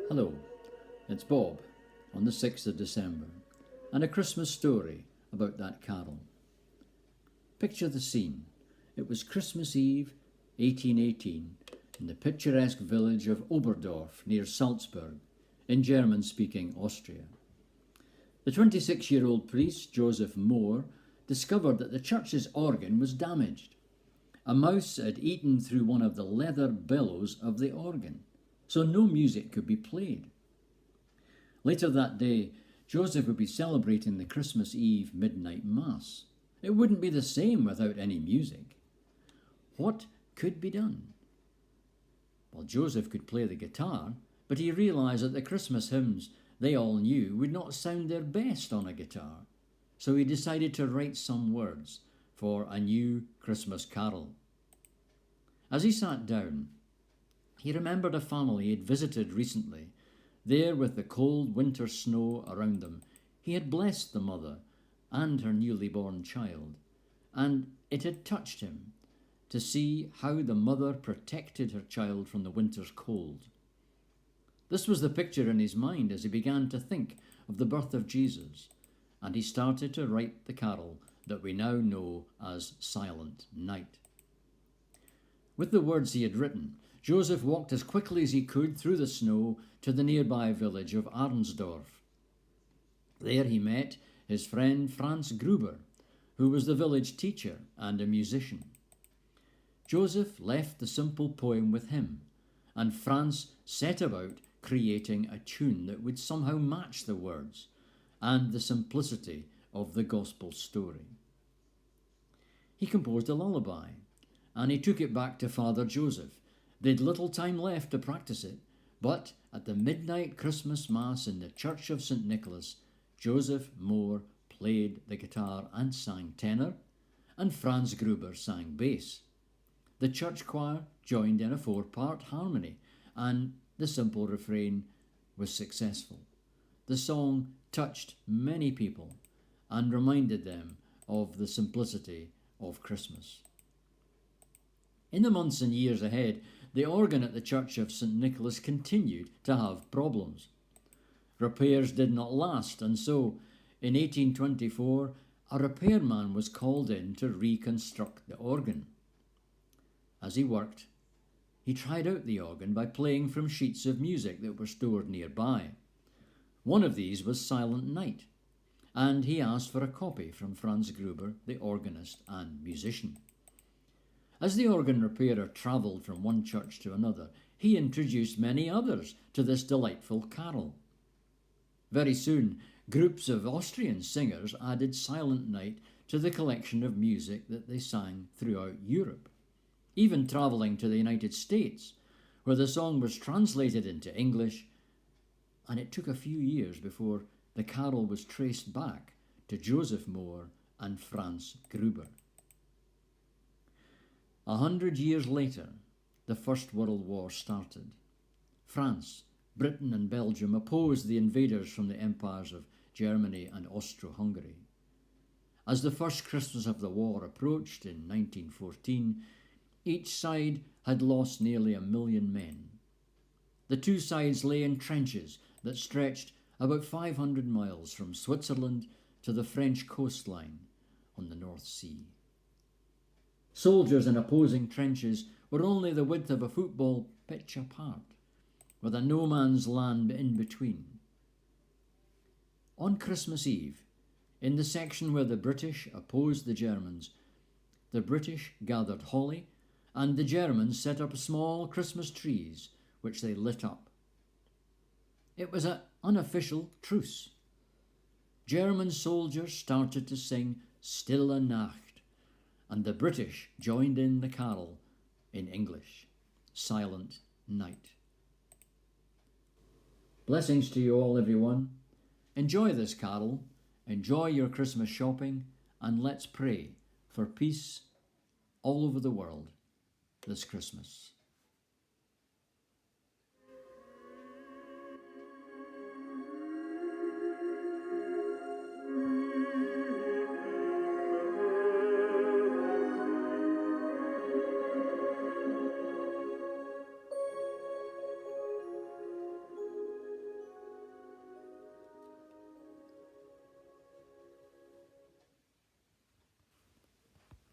Hello, it's Bob on the 6th of December and a Christmas story about that carol. Picture the scene. It was Christmas Eve 1818 in the picturesque village of Oberdorf near Salzburg in German-speaking Austria. The 26-year-old priest, Joseph Mohr, discovered that the church's organ was damaged. A mouse had eaten through one of the leather bellows of the organ, so no music could be played. Later that day, Joseph would be celebrating the Christmas Eve midnight mass. It wouldn't be the same without any music. What could be done? Well, Joseph could play the guitar, but he realised that the Christmas hymns they all knew would not sound their best on a guitar, so he decided to write some words for a new Christmas carol. As he sat down, he remembered a family he had visited recently. There, with the cold winter snow around them, he had blessed the mother and her newly born child, and it had touched him to see how the mother protected her child from the winter's cold. This was the picture in his mind as he began to think of the birth of Jesus, and he started to write the carol that we now know as Silent Night. With the words he had written, Joseph walked as quickly as he could through the snow to the nearby village of Arnsdorf. There he met his friend Franz Gruber, who was the village teacher and a musician. Joseph left the simple poem with him, and Franz set about creating a tune that would somehow match the words and the simplicity of the gospel story. He composed a lullaby, and he took it back to Father Joseph. They'd little time left to practice it, but at the midnight Christmas Mass in the Church of St. Nicholas, Joseph Mohr played the guitar and sang tenor, and Franz Gruber sang bass. The church choir joined in a 4-part harmony, and the simple refrain was successful. The song touched many people and reminded them of the simplicity of Christmas. In the months and years ahead, the organ at the Church of St. Nicholas continued to have problems. Repairs did not last, and so, in 1824, a repairman was called in to reconstruct the organ. As he worked, he tried out the organ by playing from sheets of music that were stored nearby. One of these was Silent Night, and he asked for a copy from Franz Gruber, the organist and musician. As the organ repairer travelled from one church to another, he introduced many others to this delightful carol. Very soon, groups of Austrian singers added Silent Night to the collection of music that they sang throughout Europe, even travelling to the United States, where the song was translated into English, and it took a few years before the carol was traced back to Joseph Mohr and Franz Gruber. 100 years later, the First World War started. France, Britain and Belgium opposed the invaders from the empires of Germany and Austro-Hungary. As the first Christmas of the war approached in 1914, each side had lost nearly 1 million men. The two sides lay in trenches that stretched about 500 miles from Switzerland to the French coastline on the North Sea. Soldiers in opposing trenches were only the width of a football pitch apart, with a no-man's land in between. On Christmas Eve, in the section where the British opposed the Germans, the British gathered holly, and the Germans set up small Christmas trees, which they lit up. It was an unofficial truce. German soldiers started to sing Stille Nacht, and the British joined in the carol in English, Silent Night. Blessings to you all, everyone. Enjoy this carol, enjoy your Christmas shopping, and let's pray for peace all over the world this Christmas.